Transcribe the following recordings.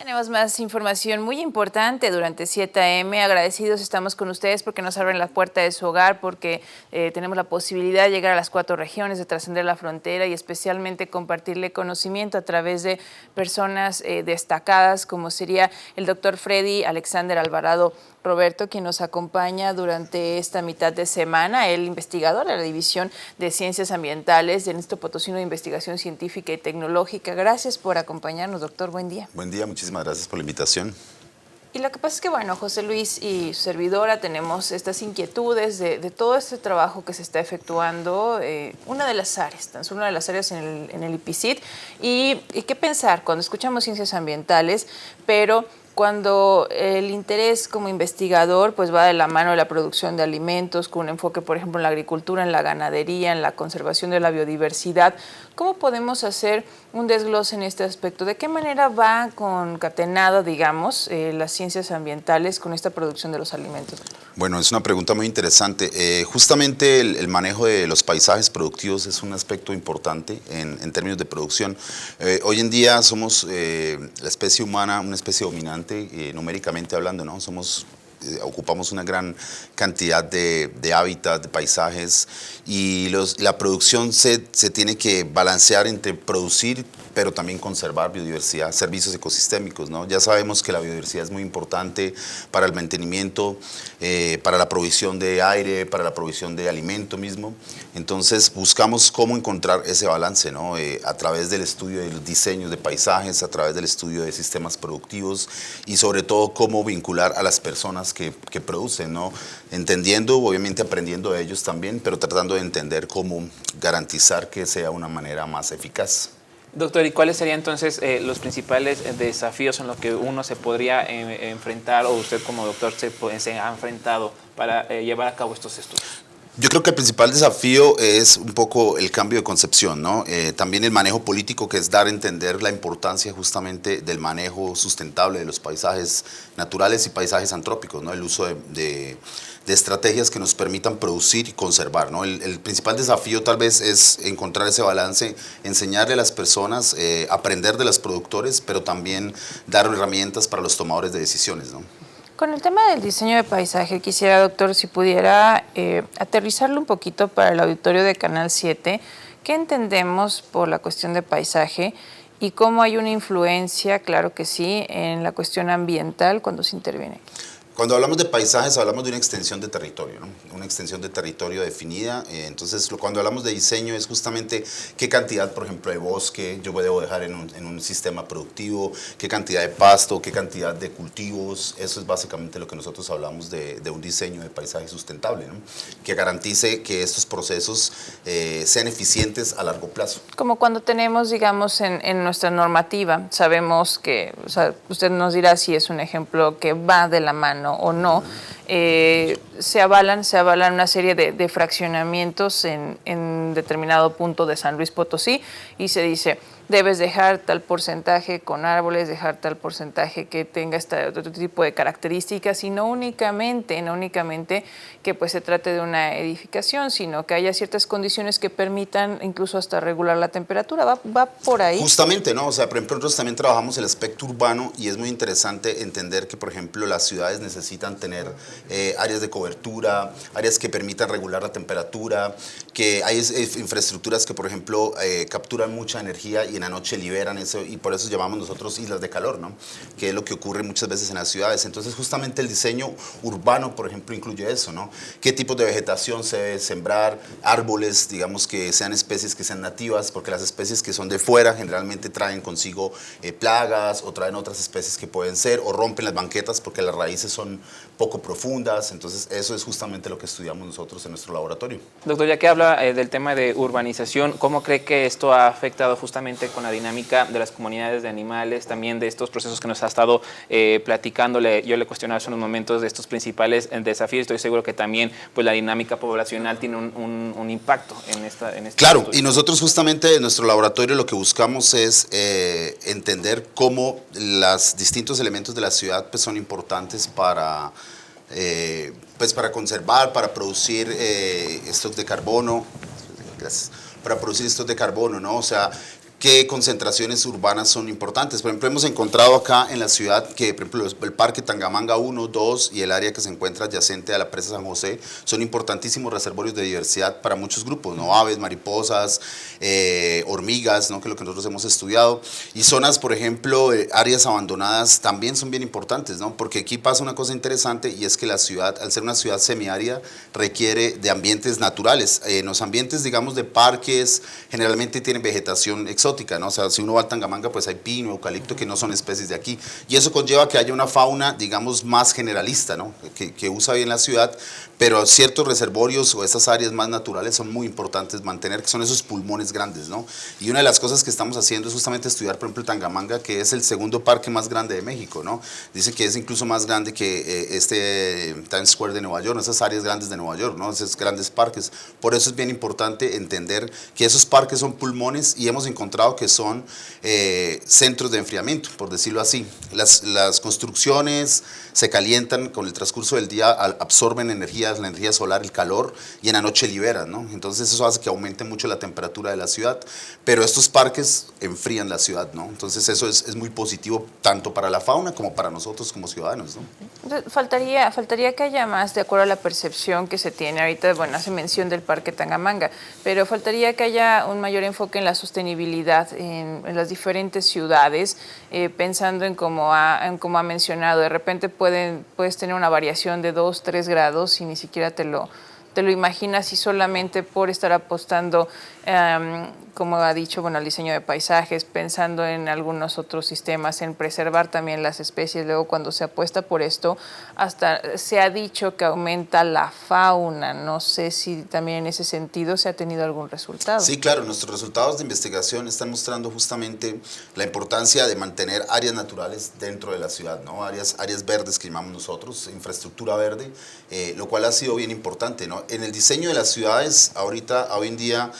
Tenemos más información muy importante durante 7 AM. Agradecidos estamos con ustedes porque nos abren la puerta de su hogar, porque tenemos la posibilidad de llegar a las 4 regiones, de trascender la frontera y especialmente compartirle conocimiento a través de personas destacadas, como sería el doctor Freddy Alexander Alvarado Roberto, quien nos acompaña durante esta mitad de semana, el investigador de la División de Ciencias Ambientales del Instituto Potosino de Investigación Científica y Tecnológica. Gracias por acompañarnos, doctor. Buen día. Buen día, muchísimas gracias por la invitación. Y lo que pasa es que, bueno, José Luis y su servidora tenemos estas inquietudes de todo este trabajo que se está efectuando, una de las áreas en el IPCIT, y qué pensar cuando escuchamos ciencias ambientales, pero cuando el interés como investigador pues va de la mano de la producción de alimentos, con un enfoque, por ejemplo, en la agricultura, en la ganadería, en la conservación de la biodiversidad. ¿Cómo podemos hacer un desglose en este aspecto? ¿De qué manera va concatenada, digamos, las ciencias ambientales con esta producción de los alimentos? Bueno, es una pregunta muy interesante. Justamente el manejo de los paisajes productivos es un aspecto importante en términos de producción. Hoy en día somos la especie humana, una especie dominante, numéricamente hablando, ¿no? Ocupamos una gran cantidad de hábitats, de paisajes, y la producción se tiene que balancear entre producir, pero también conservar biodiversidad, servicios ecosistémicos, ¿no? Ya sabemos que la biodiversidad es muy importante para el mantenimiento, para la provisión de aire, para la provisión de alimento mismo. Entonces buscamos cómo encontrar ese balance, ¿no? A través del estudio de los diseños de paisajes, a través del estudio de sistemas productivos y sobre todo cómo vincular a las personas que producen, ¿no? Entendiendo, obviamente aprendiendo de ellos también, pero tratando de entender cómo garantizar que sea una manera más eficaz. Doctor, ¿y cuáles serían entonces los principales desafíos en los que uno se podría enfrentar, o usted como doctor se ha enfrentado para llevar a cabo estos estudios? Yo creo que el principal desafío es un poco el cambio de concepción, ¿no? También el manejo político, que es dar a entender la importancia justamente del manejo sustentable de los paisajes naturales y paisajes antrópicos, ¿no? El uso de estrategias que nos permitan producir y conservar, ¿no? El principal desafío tal vez es encontrar ese balance, enseñarle a las personas, aprender de los productores, pero también dar herramientas para los tomadores de decisiones, ¿no? Con el tema del diseño de paisaje, quisiera, doctor, si pudiera aterrizarlo un poquito para el auditorio de Canal 7. ¿Qué entendemos por la cuestión de paisaje y cómo hay una influencia, claro que sí, en la cuestión ambiental cuando se interviene? Cuando hablamos de paisajes, hablamos de una extensión de territorio, ¿no? Una extensión de territorio definida. Entonces, cuando hablamos de diseño es justamente qué cantidad, por ejemplo, de bosque yo debo dejar en un sistema productivo, qué cantidad de pasto, qué cantidad de cultivos. Eso es básicamente lo que nosotros hablamos de un diseño de paisaje sustentable, ¿no? Que garantice que estos procesos sean eficientes a largo plazo. Como cuando tenemos, digamos, en nuestra normativa, sabemos que, o sea, usted nos dirá si es un ejemplo que va de la mano o no, se avalan una serie de fraccionamientos en determinado punto de San Luis Potosí, y se dice, debes dejar tal porcentaje con árboles, dejar tal porcentaje que tenga otro tipo de características, y no únicamente que pues se trate de una edificación, sino que haya ciertas condiciones que permitan incluso hasta regular la temperatura. ¿Va por ahí? Justamente, ¿no? O sea, por ejemplo, nosotros también trabajamos el aspecto urbano, y es muy interesante entender que, por ejemplo, las ciudades necesitan tener áreas de cobertura, áreas que permitan regular la temperatura, que hay infraestructuras que, por ejemplo, capturan mucha energía y en la noche liberan eso, y por eso llamamos nosotros islas de calor, ¿no? Que es lo que ocurre muchas veces en las ciudades. Entonces, justamente el diseño urbano, por ejemplo, incluye eso, ¿no? ¿Qué tipos de vegetación se debe sembrar? Árboles, digamos, que sean especies que sean nativas, porque las especies que son de fuera generalmente traen consigo plagas, o traen otras especies que pueden ser, o rompen las banquetas porque las raíces son poco profundas. Entonces, eso es justamente lo que estudiamos nosotros en nuestro laboratorio. Doctor, ya que habla del tema de urbanización, ¿cómo cree que esto ha afectado justamente con la dinámica de las comunidades de animales, también de estos procesos que nos ha estado platicándole? Yo le cuestionaba hace unos momentos de estos principales desafíos. Estoy seguro que también pues, la dinámica poblacional tiene un impacto en este Claro, estudio. y nosotros justamente en nuestro laboratorio lo que buscamos es entender cómo los distintos elementos de la ciudad pues, son importantes para conservar, para producir stocks de carbono. Gracias. Para producir stocks de carbono, ¿no? O sea, qué concentraciones urbanas son importantes. Por ejemplo, hemos encontrado acá en la ciudad que, por ejemplo, el Parque Tangamanga 1, 2 y el área que se encuentra adyacente a la presa San José son importantísimos reservorios de diversidad para muchos grupos, ¿no? Aves, mariposas, hormigas, ¿no? Que es lo que nosotros hemos estudiado. Y zonas, por ejemplo, áreas abandonadas también son bien importantes, ¿no? Porque aquí pasa una cosa interesante y es que la ciudad, al ser una ciudad semiárida, requiere de ambientes naturales. Los ambientes, digamos, de parques generalmente tienen vegetación exótica, ¿no? O sea, si uno va al Tangamanga, pues hay pino, eucalipto, que no son especies de aquí. Y eso conlleva que haya una fauna, digamos, más generalista, ¿no? Que usa bien la ciudad, pero ciertos reservorios o estas áreas más naturales son muy importantes mantener, que son esos pulmones grandes, ¿no? Y una de las cosas que estamos haciendo es justamente estudiar, por ejemplo, el Tangamanga, que es el segundo parque más grande de México, ¿no? Dice que es incluso más grande que Times Square de Nueva York, ¿no? Esas áreas grandes de Nueva York, ¿no? Esos grandes parques. Por eso es bien importante entender que esos parques son pulmones y hemos encontrado que son centros de enfriamiento, por decirlo así. Las construcciones se calientan con el transcurso del día, absorben energías, la energía solar, el calor, y en la noche liberan, ¿no? Entonces eso hace que aumente mucho la temperatura de la ciudad, pero estos parques enfrían la ciudad, ¿no? Entonces eso es muy positivo tanto para la fauna como para nosotros como ciudadanos, ¿no? Entonces, faltaría que haya más, de acuerdo a la percepción que se tiene. Ahorita, bueno, hace mención del Parque Tangamanga, pero faltaría que haya un mayor enfoque en la sostenibilidad en las diferentes ciudades, pensando en como ha mencionado, de repente puedes tener una variación de 2, 3 grados y ni siquiera te lo imaginas, y solamente por estar apostando, como ha dicho, bueno, al diseño de paisajes, pensando en algunos otros sistemas, en preservar también las especies. Luego, cuando se apuesta por esto, hasta se ha dicho que aumenta la fauna. No sé si también en ese sentido se ha tenido algún resultado. Sí, claro, nuestros resultados de investigación están mostrando justamente la importancia de mantener áreas naturales dentro de la ciudad, ¿no? Áreas verdes que llamamos nosotros, infraestructura verde, lo cual ha sido bien importante, ¿no? En el diseño de las ciudades, hoy en día,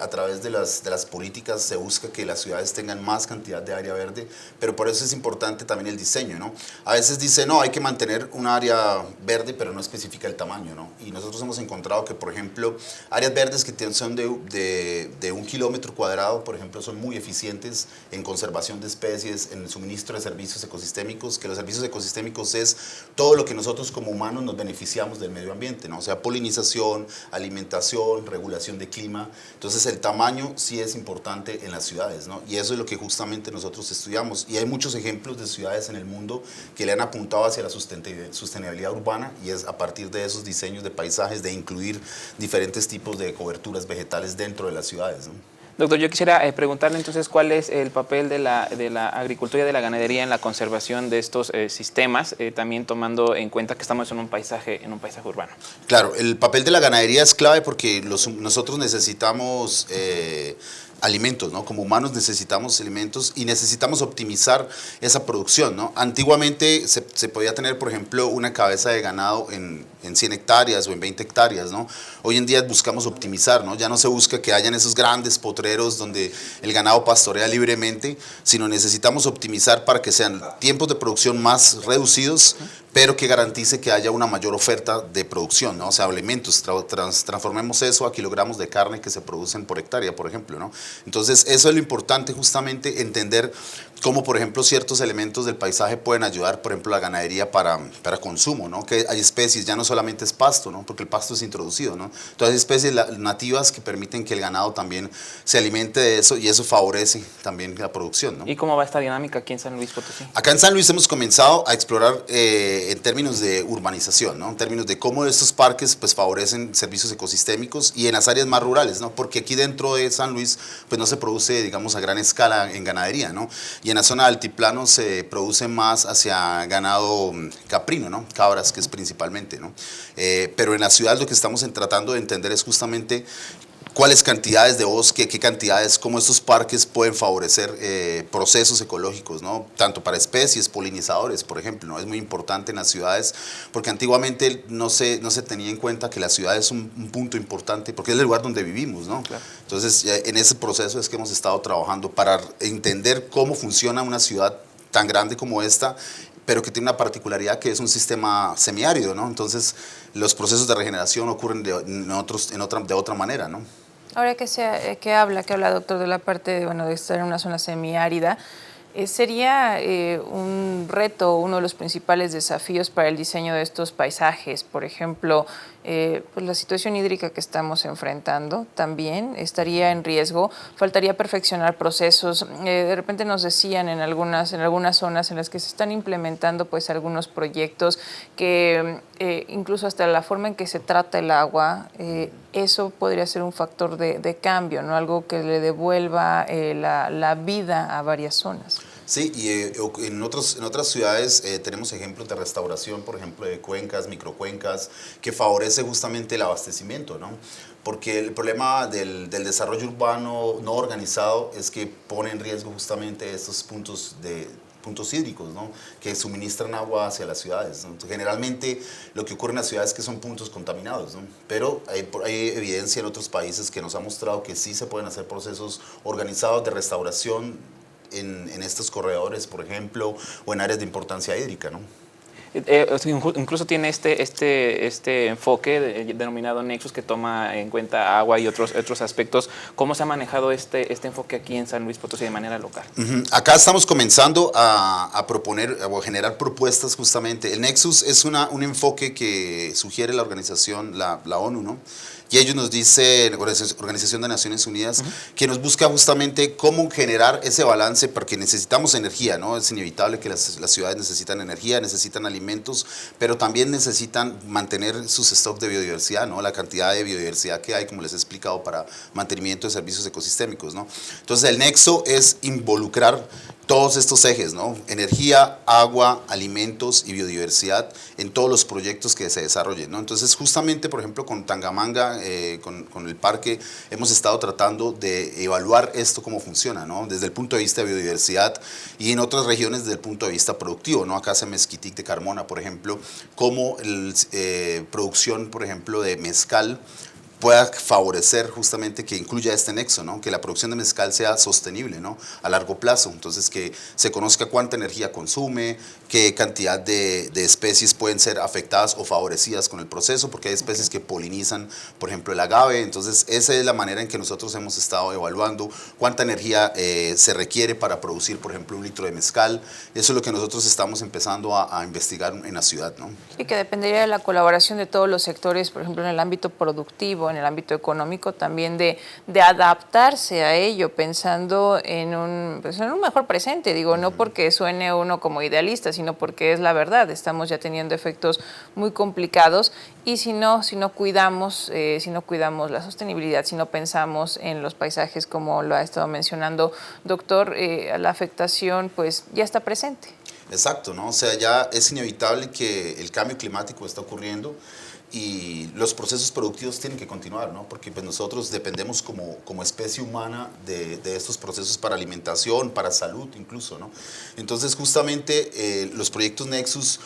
a través de las políticas se busca que las ciudades tengan más cantidad de área verde, pero por eso es importante también el diseño, ¿no? A veces dice, no, hay que mantener un área verde, pero no especifica el tamaño, ¿no? Y nosotros hemos encontrado que, por ejemplo, áreas verdes que son de 1 kilómetro cuadrado, por ejemplo, son muy eficientes en conservación de especies, en el suministro de servicios ecosistémicos, que los servicios ecosistémicos es todo lo que nosotros como humanos nos beneficiamos del medio ambiente, ¿no? O sea, polinización, alimentación, regulación de clima. Entonces, el tamaño sí es importante en las ciudades, ¿no? Y eso es lo que justamente nosotros estudiamos. Y hay muchos ejemplos de ciudades en el mundo que le han apuntado hacia la sostenibilidad urbana, y es a partir de esos diseños de paisajes, de incluir diferentes tipos de coberturas vegetales dentro de las ciudades, ¿no? Doctor, yo quisiera preguntarle entonces cuál es el papel de la agricultura y de la ganadería en la conservación de estos sistemas, también tomando en cuenta que estamos en un paisaje urbano. Claro, el papel de la ganadería es clave porque nosotros necesitamos alimentos, ¿no? Como humanos necesitamos alimentos y necesitamos optimizar esa producción, ¿no? Antiguamente se podía tener, por ejemplo, una cabeza de ganado en 100 hectáreas o en 20 hectáreas, ¿no? Hoy en día buscamos optimizar, ¿no? Ya no se busca que hayan esos grandes potreros donde el ganado pastorea libremente, sino necesitamos optimizar para que sean tiempos de producción más reducidos, pero que garantice que haya una mayor oferta de producción, ¿no? O sea, alimentos, transformemos eso a kilogramos de carne que se producen por hectárea, por ejemplo, ¿no? Entonces, eso es lo importante, justamente entender cómo, por ejemplo, ciertos elementos del paisaje pueden ayudar, por ejemplo, la ganadería para consumo, ¿no? Que hay especies, ya no solamente es pasto, ¿no? Porque el pasto es introducido, ¿no? Entonces, hay especies nativas que permiten que el ganado también se alimente de eso, y eso favorece también la producción, ¿no? ¿Y cómo va esta dinámica aquí en San Luis Potosí? Acá en San Luis hemos comenzado a explorar en términos de urbanización, ¿no? En términos de cómo estos parques pues favorecen servicios ecosistémicos y en las áreas más rurales, ¿no? Porque aquí dentro de San Luis pues no se produce, digamos, a gran escala en ganadería, ¿no? Y en la zona de altiplano se produce más hacia ganado caprino, ¿no? Cabras, que es principalmente, ¿no? Pero en la ciudad lo que estamos tratando de entender es justamente cuáles cantidades de bosque, qué cantidades, cómo estos parques pueden favorecer procesos ecológicos, ¿no? Tanto para especies, polinizadores, por ejemplo, ¿no? Es muy importante en las ciudades, porque antiguamente no se tenía en cuenta que la ciudad es un punto importante, porque es el lugar donde vivimos, ¿no? Claro. Entonces, en ese proceso es que hemos estado trabajando para entender cómo funciona una ciudad tan grande como esta, pero que tiene una particularidad que es un sistema semiárido, ¿no? Entonces, los procesos de regeneración ocurren de otra manera, ¿no? Ahora que habla, doctor, de la parte de estar en una zona semiárida, ¿sería un reto, uno de los principales desafíos para el diseño de estos paisajes? Por ejemplo, pues la situación hídrica que estamos enfrentando también estaría en riesgo. Faltaría perfeccionar procesos. De repente nos decían en algunas zonas en las que se están implementando pues algunos proyectos que incluso hasta la forma en que se trata el agua, eso podría ser un factor de cambio, ¿no? Algo que le devuelva la vida a varias zonas. Sí, y en otras ciudades tenemos ejemplos de restauración, por ejemplo, de cuencas, microcuencas, que favorece justamente el abastecimiento, ¿no? Porque el problema del desarrollo urbano no organizado es que pone en riesgo justamente estos puntos hídricos, ¿no? Que suministran agua hacia las ciudades, ¿no? Entonces, generalmente lo que ocurre en las ciudades es que son puntos contaminados, ¿no? Pero hay evidencia en otros países que nos ha mostrado que sí se pueden hacer procesos organizados de restauración en estos corredores, por ejemplo, o en áreas de importancia hídrica, ¿no? Incluso tiene este enfoque denominado Nexus, que toma en cuenta agua y otros aspectos. ¿Cómo se ha manejado este enfoque aquí en San Luis Potosí de manera local? Acá estamos comenzando a proponer o a generar propuestas justamente. El Nexus es un enfoque que sugiere la organización, la ONU, ¿no? Y ellos nos dicen, Organización de Naciones Unidas, que nos busca justamente cómo generar ese balance, porque necesitamos energía, ¿no? Es inevitable que las ciudades necesitan energía, necesitan alimentos, pero también necesitan mantener sus stocks de biodiversidad, ¿no? La cantidad de biodiversidad que hay, como les he explicado, para mantenimiento de servicios ecosistémicos, ¿no? Entonces, el nexo es involucrar todos estos ejes, ¿no? Energía, agua, alimentos y biodiversidad en todos los proyectos que se desarrollen, ¿no? Entonces, justamente, por ejemplo, con Tangamanga, con el parque, hemos estado tratando de evaluar esto cómo funciona, ¿no? Desde el punto de vista de biodiversidad y en otras regiones desde el punto de vista productivo, ¿no? Acá en Mezquitic de Carmona, por ejemplo, cómo producción, por ejemplo, de mezcal pueda favorecer justamente que incluya este nexo, ¿no? Que la producción de mezcal sea sostenible, ¿no? A largo plazo, entonces que se conozca cuánta energía consume, qué cantidad de especies pueden ser afectadas o favorecidas con el proceso, porque hay especies que polinizan, por ejemplo, el agave. Entonces esa es la manera en que nosotros hemos estado evaluando cuánta energía se requiere para producir, por ejemplo, 1 litro de mezcal. Eso es lo que nosotros estamos empezando a investigar en la ciudad, ¿no? Y que dependería de la colaboración de todos los sectores, por ejemplo, en el ámbito productivo, en el ámbito económico, también de adaptarse a ello, pensando en un mejor presente. Digo, no porque suene uno como idealista, sino porque es la verdad. Estamos ya teniendo efectos muy complicados y si no cuidamos la sostenibilidad, si no pensamos en los paisajes como lo ha estado mencionando, doctor, la afectación pues ya está presente. Exacto, ¿no? O sea, ya es inevitable que el cambio climático está ocurriendo y los procesos productivos tienen que continuar, ¿no? Porque pues nosotros dependemos como especie humana de estos procesos para alimentación, para salud incluso, ¿no? Entonces justamente los proyectos Nexus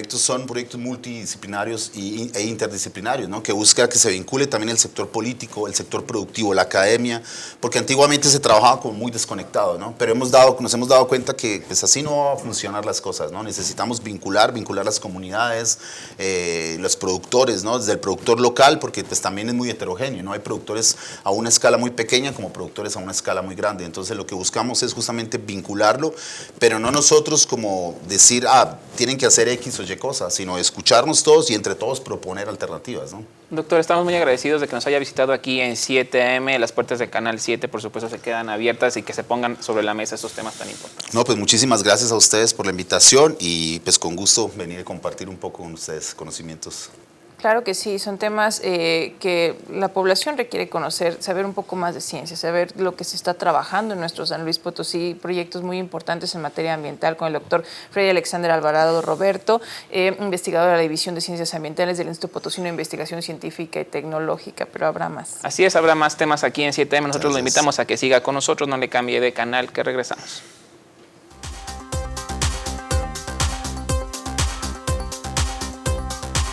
son proyectos multidisciplinarios e interdisciplinarios, ¿no? Que busca que se vincule también el sector político, el sector productivo, la academia, porque antiguamente se trabajaba como muy desconectado, ¿no? Pero nos hemos dado cuenta que pues así no van a funcionar las cosas, ¿no? Necesitamos vincular las comunidades, los productores, ¿no? Desde el productor local, porque pues también es muy heterogéneo, ¿no? Hay productores a una escala muy pequeña como productores a una escala muy grande. Entonces lo que buscamos es justamente vincularlo, pero no nosotros como decir, tienen que hacer X o Y cosas, sino escucharnos todos y entre todos proponer alternativas, ¿no? Doctor, estamos muy agradecidos de que nos haya visitado aquí en 7am. Las puertas de Canal 7, por supuesto, se quedan abiertas y que se pongan sobre la mesa estos temas tan importantes. No, pues muchísimas gracias a ustedes por la invitación y pues con gusto venir a compartir un poco con ustedes conocimientos. Claro que sí, son temas que la población requiere conocer, saber un poco más de ciencia, saber lo que se está trabajando en nuestro San Luis Potosí, proyectos muy importantes en materia ambiental con el doctor Freddy Alexander Alvarado Roberto, investigador de la División de Ciencias Ambientales del Instituto Potosino de Investigación Científica y Tecnológica, pero habrá más. Así es, habrá más temas aquí en 7am. Nosotros lo invitamos a que siga con nosotros, no le cambie de canal, que regresamos.